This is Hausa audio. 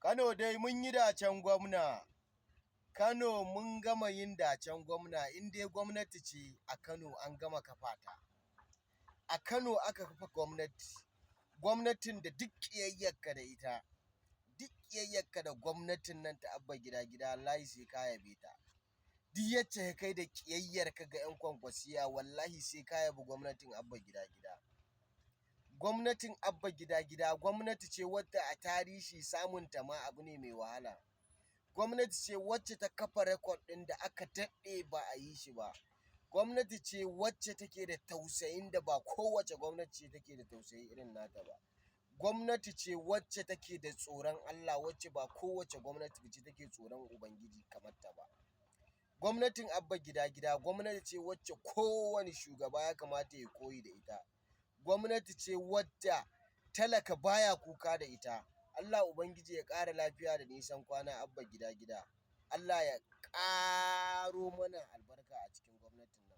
Kano dai mun yi dacen gwamna. Kano mun gama yin dacen gwamna. In dai gwamnati ce a Kano an gama kafa ta. A Kano aka kafa gwamnati. Gwamnatin da duk ƙiyayyarka da ita, duk ƙiyayyarka da gwamnatin nan ta abba gida wallahi sai ka yabe ta. Duk yacce ka kai da ƙiyayyarka ga 'yan kwankwasiya wallahi sai ka yabi gwamnatin abba gida. Gwamnatin abba gida gwamnati ce wadda a tarihi samun ta ma abu ne mai wahala. Gwamnati ce wacce ta kafa rekod ɗin da aka daɗe ba a yi shi ba. Gwamnati ce wacce take da tausayin da ba kowace gwamnati ce take da tausayi irin nata ba. Gwamnati ce wacce take da tsoron Allah, wacce ba kowace gwamnati ce take tsoron Ubangiji kamar ta ba. Gwamnatin abba gida gwamnati ce wacce kowane shugaba ya kamata ya koyi da ita. Gwamnati ce wadda talaka baya kuka da ita. Allah Ubangiji ya ƙara lafiya da nisan kwana abba gida. Allah ya ƙaro mana albarka a cikin gwamnatin nan.